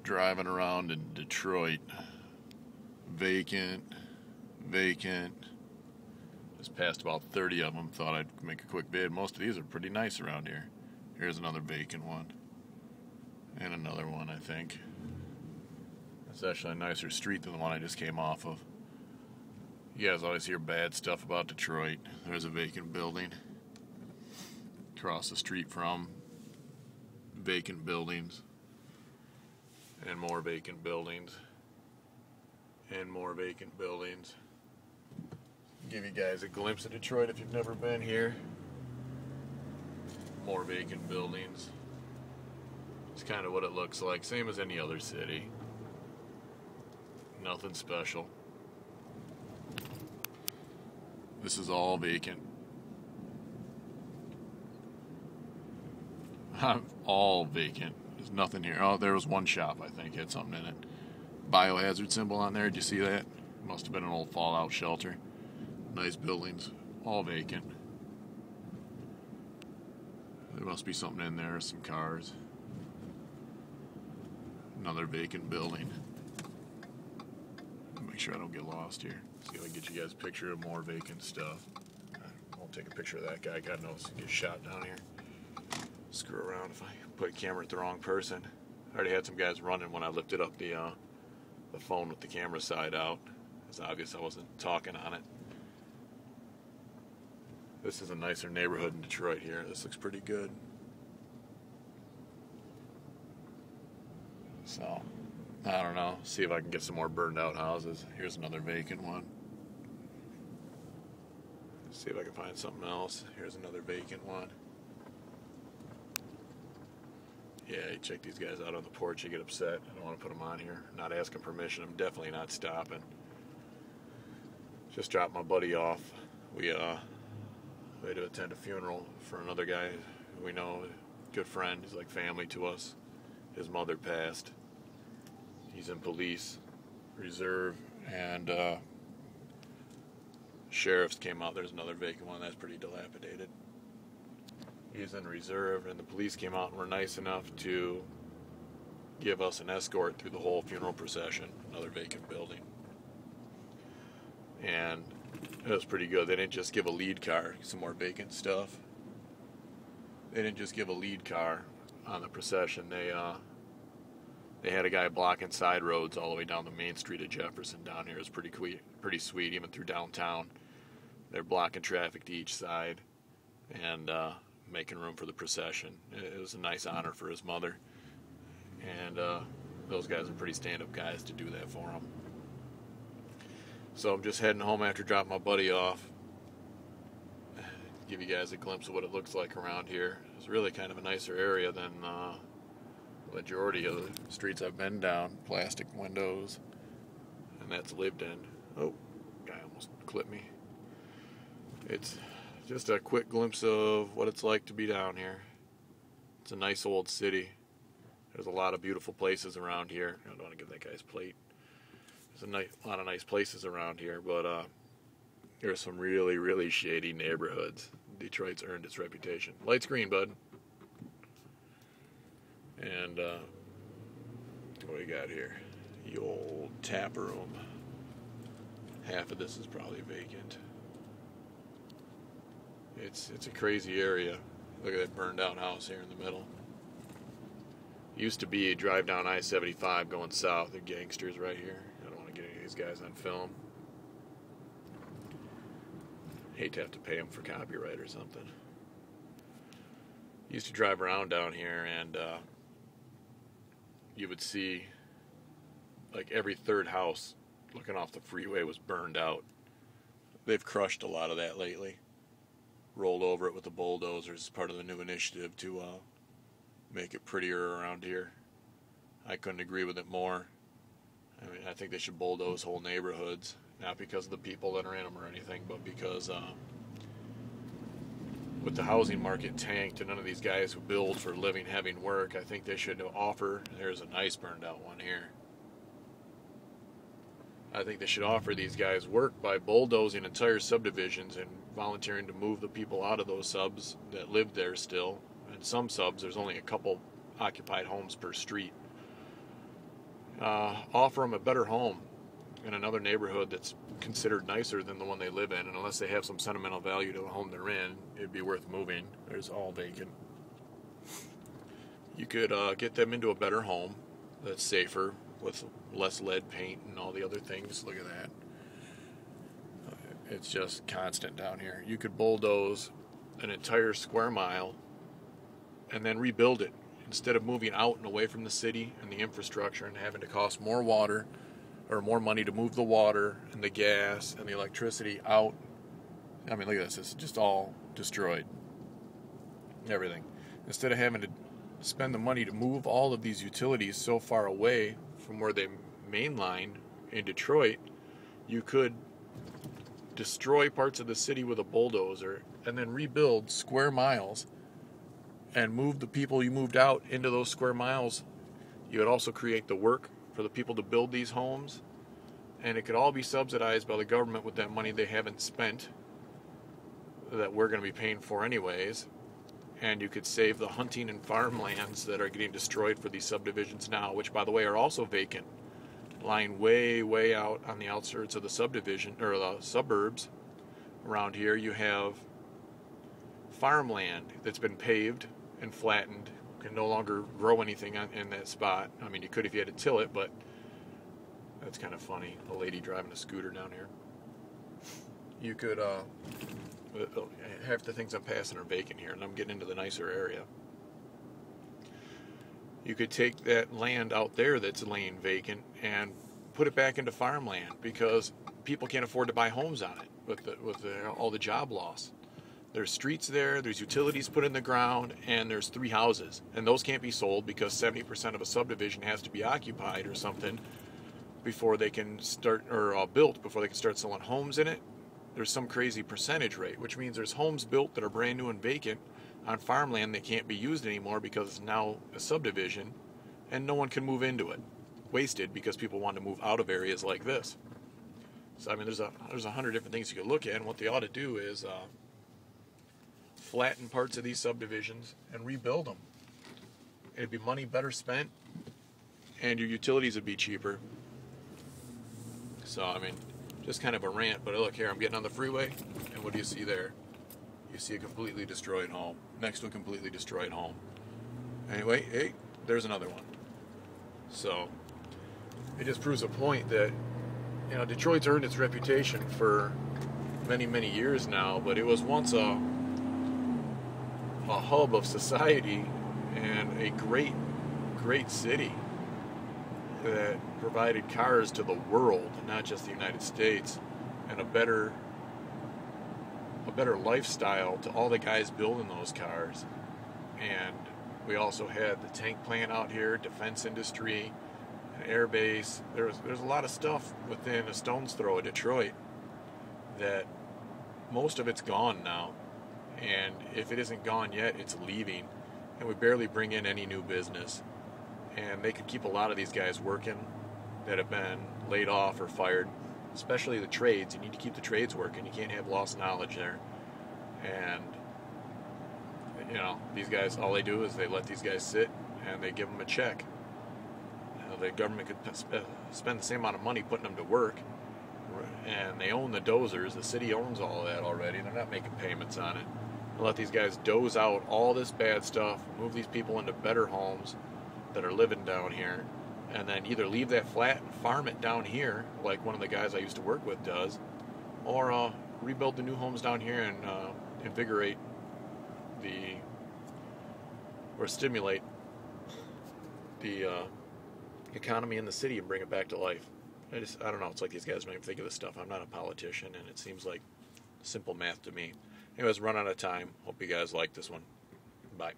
driving around in Detroit. Vacant. Just passed about 30 of them. Thought I'd make a quick vid. Most of these are pretty nice around here. Here's another vacant one. And another one, I think. It's actually a nicer street than the one I just came off of. You guys always hear bad stuff about Detroit. There's a vacant building. Across the street from vacant buildings. And more vacant buildings. And more vacant buildings. Give you guys a glimpse of Detroit if you've never been here. More vacant buildings. It's kind of what it looks like. Same as any other city. Nothing special. This is all vacant. All vacant. There's nothing here. Oh, there was one shop, I think, had something in it. Biohazard symbol on there. Did you see that? Must have been an old fallout shelter. Nice buildings. All vacant. There must be something in there. Some cars. Another vacant building. Make sure I don't get lost here. See if I can get you guys a picture of more vacant stuff. I won't take a picture of that guy. God knows he'll get shot down here. Screw around if I put a camera at the wrong person. I already had some guys running when I lifted up the phone with the camera side out. It's obvious I wasn't talking on it. This is a nicer neighborhood in Detroit here. This looks pretty good. So, I don't know. See if I can get some more burned out houses. Here's another vacant one. See if I can find something else. Here's another vacant one. Yeah, you check these guys out on the porch, you get upset. I don't want to put them on here. Not asking permission. I'm definitely not stopping. Just dropped my buddy off. We had to attend a funeral for another guy who we know, a good friend. He's like family to us. His mother passed. He's in police, reserve, and sheriffs came out. There's another vacant one that's pretty dilapidated. He's in reserve, and the police came out and were nice enough to give us an escort through the whole funeral procession. Another vacant building. And it was pretty good. They didn't just give a lead car, some more vacant stuff. They didn't just give a lead car on the procession. They had a guy blocking side roads all the way down the main street of Jefferson down here. It was pretty sweet, even through downtown. They're blocking traffic to each side and making room for the procession. It was a nice honor for his mother. And those guys are pretty stand-up guys to do that for him. So I'm just heading home after dropping my buddy off. Give you guys a glimpse of what it looks like around here. It's really kind of a nicer area than the majority of the streets I've been down. Plastic windows, and that's lived in. Oh, guy almost clipped me. It's just a quick glimpse of what it's like to be down here. It's a nice old city. There's a lot of beautiful places around here. I don't want to give that guy's plate. There's a lot of nice places around here, but there's some really, really shady neighborhoods. Detroit's earned its reputation. Light's green, bud. And what do we got here? The old tap room. Half of this is probably vacant. It's a crazy area. Look at that burned out house here in the middle. Used to be a drive down I-75 going south. They're gangsters right here. I don't want to get any of these guys on film. Hate to have to pay them for copyright or something. Used to drive around down here and you would see like every third house looking off the freeway was burned out. They've crushed a lot of that lately. Rolled over it with the bulldozers as part of the new initiative to make it prettier around here. I couldn't agree with it more. I mean, I think they should bulldoze whole neighborhoods, not because of the people that are in them or anything, but because with the housing market tanked and none of these guys who build for a living having work, I think they should offer, there's a nice burned out one here. I think they should offer these guys work by bulldozing entire subdivisions and volunteering to move the people out of those subs that live there still. In some subs, there's only a couple occupied homes per street. offer them a better home in another neighborhood that's considered nicer than the one they live in, and unless they have some sentimental value to the home they're in, it'd be worth moving. There's all vacant. You could get them into a better home that's safer with less lead paint and all the other things. Look at that. It's just constant down here. You could bulldoze an entire square mile and then rebuild it instead of moving out and away from the city and the infrastructure and having to cost more water or more money to move the water and the gas and the electricity out. I mean, look at this. It's just all destroyed. Everything. Instead of having to spend the money to move all of these utilities so far away from where they mainline in Detroit, you could destroy parts of the city with a bulldozer and then rebuild square miles and move the people you moved out into those square miles. You would also create the work for the people to build these homes, and it could all be subsidized by the government with that money they haven't spent that we're going to be paying for anyways. And you could save the hunting and farmlands that are getting destroyed for these subdivisions now, which, by the way, are also vacant, lying way, way out on the outskirts of the subdivision or the suburbs. Around here, you have farmland that's been paved and flattened, can no longer grow anything in that spot. I mean, you could if you had to till it, but that's kind of funny. A lady driving a scooter down here. You could half the things I'm passing are vacant here, and I'm getting into the nicer area. You could take that land out there that's laying vacant and put it back into farmland because people can't afford to buy homes on it with all the job loss. There's streets there, there's utilities put in the ground, and there's 3 houses. And those can't be sold because 70% of a subdivision has to be occupied or something before they can start, or built before they can start selling homes in it. There's some crazy percentage rate, which means there's homes built that are brand new and vacant on farmland that can't be used anymore because it's now a subdivision, and no one can move into it. Wasted because people want to move out of areas like this. So I mean, there's 100 different things you could look at, and what they ought to do is flatten parts of these subdivisions and rebuild them. It'd be money better spent, and your utilities would be cheaper. So I mean, just kind of a rant, but look here, I'm getting on the freeway, and what do you see there? You see a completely destroyed home, next to a completely destroyed home. Anyway, hey, there's another one. So, it just proves a point that, you know, Detroit's earned its reputation for many, many years now, but it was once a hub of society and a great, great city that provided cars to the world, not just the United States, and a better lifestyle to all the guys building those cars. And we also had the tank plant out here, defense industry, an air base. There's a lot of stuff within a stone's throw of Detroit that most of it's gone now. And if it isn't gone yet, it's leaving. And we barely bring in any new business. And they could keep a lot of these guys working that have been laid off or fired, especially the trades. You need to keep the trades working. You can't have lost knowledge there. And, you know, these guys, all they do is they let these guys sit and they give them a check. You know, the government could spend the same amount of money putting them to work, and they own the dozers. The city owns all of that already. They're not making payments on it. They let these guys doze out all this bad stuff, move these people into better homes that are living down here, and then either leave that flat and farm it down here, like one of the guys I used to work with does, or rebuild the new homes down here and invigorate or stimulate the economy in the city and bring it back to life. I don't know, it's like these guys don't even think of this stuff. I'm not a politician, and it seems like simple math to me. Anyways, run out of time. Hope you guys like this one. Bye.